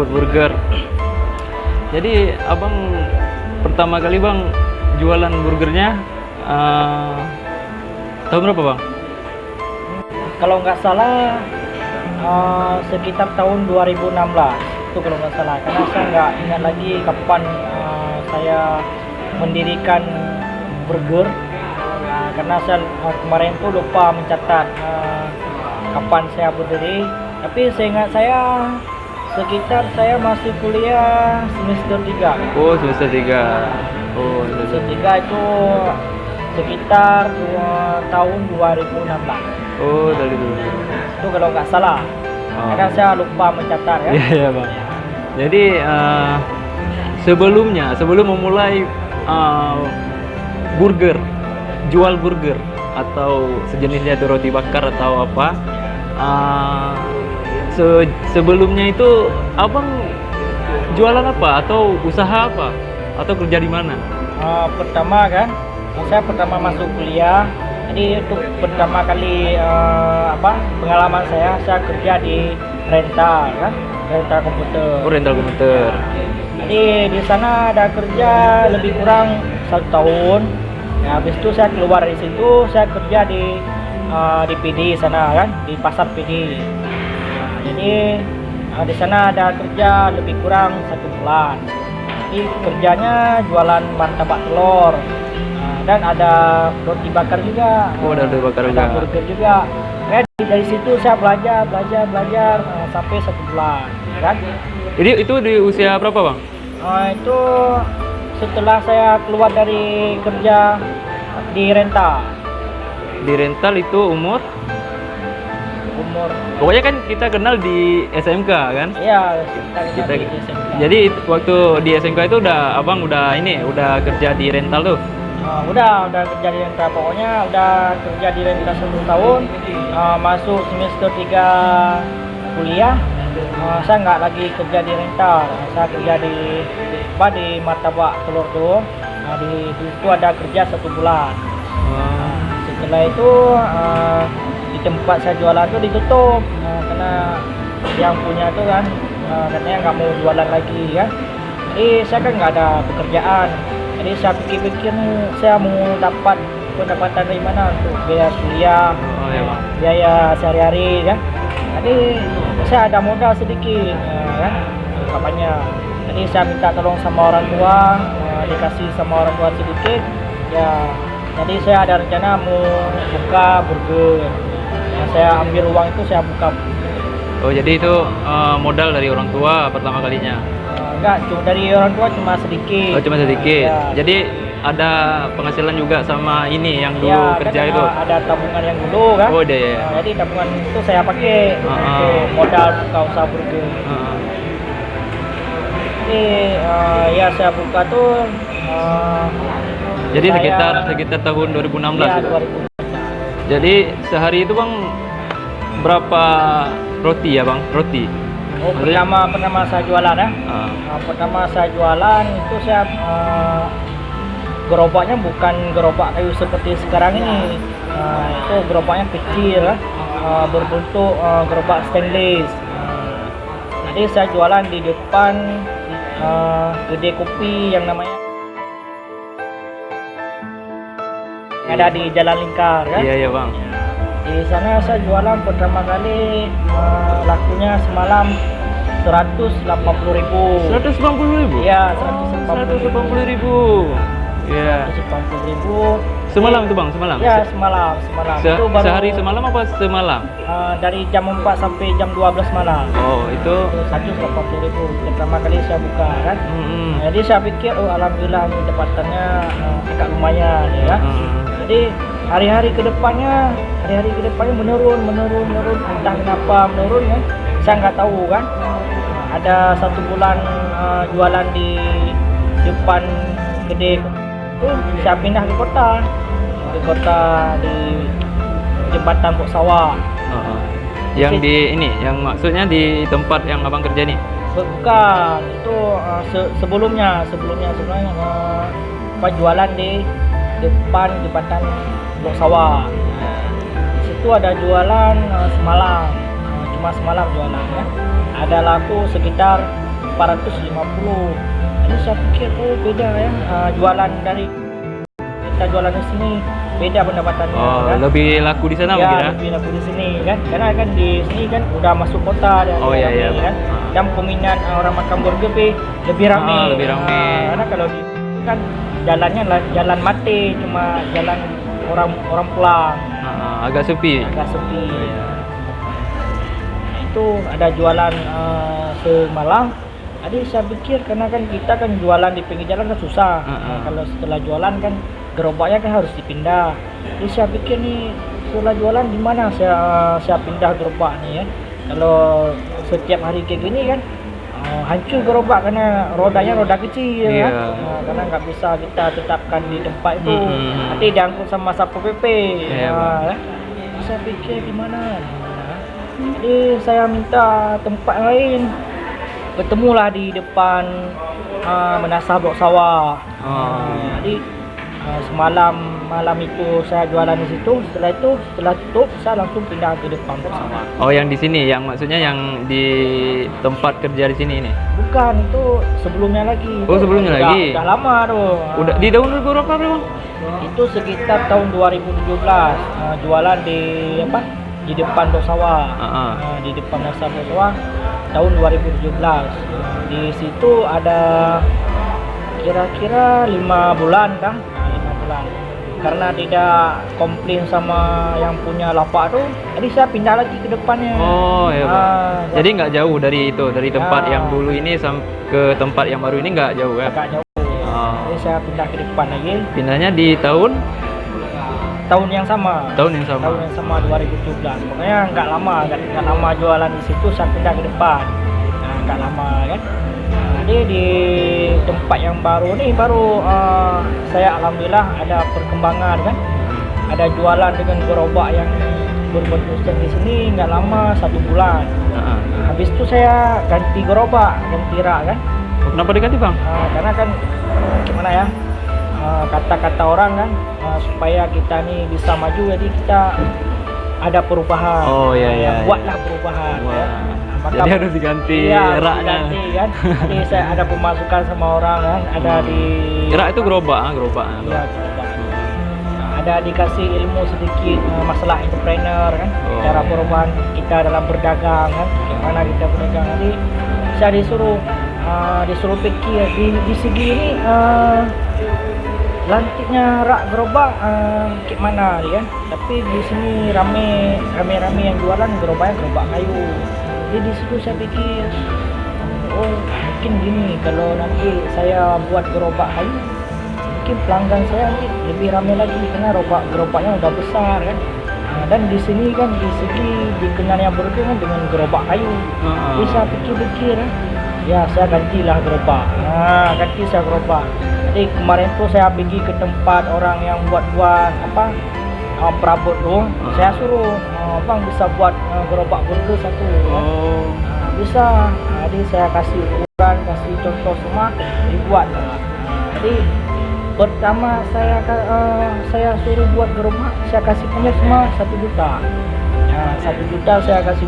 food burger. Jadi abang pertama kali bang jualan burgernya tahun berapa bang? Kalau nggak salah sekitar tahun 2016 itu kalau nggak salah, karena saya nggak ingat lagi kapan saya mendirikan burger. Karena saya kemarin tuh lupa mencatat kapan saya berdiri, tapi seingat saya sekitar saya masih kuliah semester 3. Oh, semester 3. Oh, Semester 3 itu sekitar tahun 2016. Oh, dari dulu. Itu kalau nggak salah. Karena saya lupa mencatat ya. Iya, iya bang. Jadi sebelum memulai burger, jual burger atau sejenisnya itu roti bakar atau apa, sebelumnya itu abang jualan apa atau usaha apa atau kerja di mana? Pertama kan, saya pertama masuk kuliah. Jadi itu pertama kali pengalaman saya kerja di rental kan, rental komputer. Oh, rental komputer. Jadi di sana ada kerja lebih kurang 1 tahun. Ya, habis itu saya keluar dari situ, saya kerja di PD sana kan, di pasar PD. Jadi di sana ada kerja lebih kurang 1 bulan. Jadi kerjanya jualan martabak telur. Dan ada roti bakar juga. Oh, ada roti bakar juga. Ada burger juga. Ya, dari situ saya belajar sampai 1 bulan, kan? Jadi itu di usia berapa bang? Itu setelah saya keluar dari kerja di rental. Di rental itu umur? Pokoknya kan kita kenal di SMK kan? Iya, Kita, di SMK. jadi waktu di SMK itu abang udah kerja di rental tuh? Udah kerja di rental, pokoknya udah kerja di rental 1 tahun. Masuk semester 3 kuliah, saya nggak lagi kerja di rental, saya kerja di martabak telur tuh. Di situ ada kerja 1 bulan. Setelah itu di tempat saya jualan tuh ditutup, karena yang punya tuh kan katanya nggak mau jualan lagi ya. Jadi saya kan nggak ada pekerjaan. Jadi saya pikir-pikir saya mau dapat pendapatan dari mana untuk biaya kuliah, biaya sehari-hari kan. Jadi saya ada modal sedikit kan, kapannya. Jadi saya minta tolong sama orang tua, dikasih sama orang tua sedikit. Ya, jadi saya ada rencana mau buka burger. Saya ambil uang itu saya buka. Oh, jadi itu modal dari orang tua pertama kalinya? Enggak, cuma dari orang tua cuma sedikit. Oh, cuma sedikit. Ya. Jadi ada penghasilan juga sama ini yang dulu Ya, kerja kan itu? Ada tabungan yang dulu kan. Oh, deh. Jadi tabungan itu saya pakai untuk modal buka usaha burger. Jadi ya saya buka tuh. Jadi sekitar tahun 2016 ya, itu? 2016. Jadi sehari itu bang berapa roti ya bang? Roti? Oh, pertama saya jualan ya. Pertama saya jualan itu saya gerobaknya bukan gerobak kayu seperti sekarang ini. Itu gerobaknya kecil, berbentuk gerobak stainless. Jadi saya jualan di depan kedai kopi yang namanya ada di Jalan Lingkar kan? Iya bang. Di sana saya jualan pertama kali lakunya semalam 180.000. 180.000? Iya, 180.000. Iya. 180.000. Semalam itu bang, semalam? Ya, semalam. Itu baru sehari semalam apa semalam? Dari jam 4 sampai jam 12 malam. Oh, itu 180.000 pertama kali saya buka kan. Jadi saya pikir alhamdulillah ini dapatannya agak lumayan ya. Jadi hari-hari kedepannya menurun, entah kenapa menurun ya. Saya nggak tahu kan. Ada 1 bulan jualan di depan kedai itu, saya pindah ke kota di jembatan Pok Sawah. Yang di ini, yang maksudnya di tempat yang abang kerja nih? Bukan, itu sebelumnya jualan di depan jembatan Pok Sawah. Di situ ada jualan semalam, cuma semalam jualan ya. Ada laku sekitar 850. Jadi saya pikir beda ya, jualan dari kita jualan di sini beda pendapatannya. Oh, kan? lebih laku di sana Ya, mungkin ya? lebih laku di sini kan, karena kan di sini kan udah masuk kota dan Oh, iya, iya. kan. Dan peminat orang makan burger lebih ramai. Lebih ramai. Karena kalau di kan jalannya jalan mati, cuma jalan orang pulang, Agak sepi. agak sepi. Oh, iya. Itu ada jualan semalam. Jadi saya pikir karena kan kita kan jualan di pinggir jalan kan susah. Nah, kalau setelah jualan kan gerobaknya kan harus dipindah. Jadi saya pikir nih setelah jualan gimana saya pindah gerobak nih ya. Kalau setiap hari kayak gini kan hancur gerobak karena rodanya roda kecil Iya. kan. Karena nggak bisa kita tetapkan di tempat itu. Mm-mm. Nanti diangkut sama Satpol PP. Iya, Ya. Saya pikir gimana. Jadi saya minta tempat lain. Bertemulah di depan Menasah Blok Sawah. Jadi malam itu saya jualan di situ. Setelah tutup saya langsung pindah ke depan Blok Sawah. Oh, yang di sini, yang maksudnya yang di tempat kerja di sini ini. Bukan, itu sebelumnya lagi. Oh, sebelumnya lagi. Udah lama tuh. Udah di tahun berapa, Bang? Itu sekitar tahun 2017. Jualan di di depan Blok Sawah. Di depan Menasah Blok Sawah tahun 2017. Di situ ada kira-kira 5 bulan dah. 5 bulan. Karena tidak komplain sama yang punya lapak tuh, jadi saya pindah lagi ke depannya. Oh, ya, Bang. Jadi Ya, nggak jauh dari itu, dari tempat Ya. yang dulu ini ke tempat yang baru ini nggak jauh ya? agak jauh. Jadi saya pindah ke depan lagi. Pindahnya di tahun Tahun yang sama. yang sama. Tahun yang sama 2017. Pokoknya nggak lama jualan di situ, saya pindah ke depan. Nah, nggak lama kan. Jadi di tempat yang baru nih saya alhamdulillah ada perkembangan kan. Ada jualan dengan gerobak yang berbentuk di sini nggak lama 1 bulan. Habis itu saya ganti gerobak, ganti rak kan. Kenapa diganti, Bang? Karena kan gimana ya, kata-kata orang kan supaya kita nih bisa maju, jadi kita ada perubahan. Oh, iya, iya. Buatlah perubahan. Wah. Ya. Maka- Jadi harus diganti Iya, raknya. diganti kan. Jadi saya ada pemasukan sama orang kan, ada di Rak itu gerobak. Iya, gerobak. Ada dikasih ilmu sedikit masalah entrepreneur kan, Oh. cara perubahan kita dalam berdagang kan, gimana kita berdagang. Jadi saya disuruh pikir di segi ini lantiknya rak gerobak gimana ya, tapi di sini rame yang jualan gerobaknya gerobak kayu. Jadi di situ saya pikir mungkin gini, kalau nanti saya buat gerobak kayu mungkin pelanggan saya nanti lebih ramai lagi karena gerobaknya udah besar kan. Dan di sini kan di segi dikenalnya burger kan dengan gerobak kayu. Jadi saya pikir-pikir ya saya gantilah gerobak. Ganti saya gerobak. Jadi kemarin tuh saya pergi ke tempat orang yang buat perabot tuh. Saya suruh bang bisa buat gerobak burger satu. Oh. Bisa. Jadi saya kasih ukuran, kasih contoh semua, dibuat. Jadi pertama saya suruh buat gerobak, saya kasih panjang semua 1 juta. 1 juta saya kasih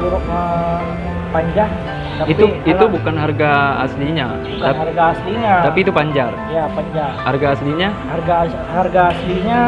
panjang. Tapi Itu bukan harga aslinya. bukan harga aslinya. Tapi itu panjar. Ya panjang. Harga aslinya Harga aslinya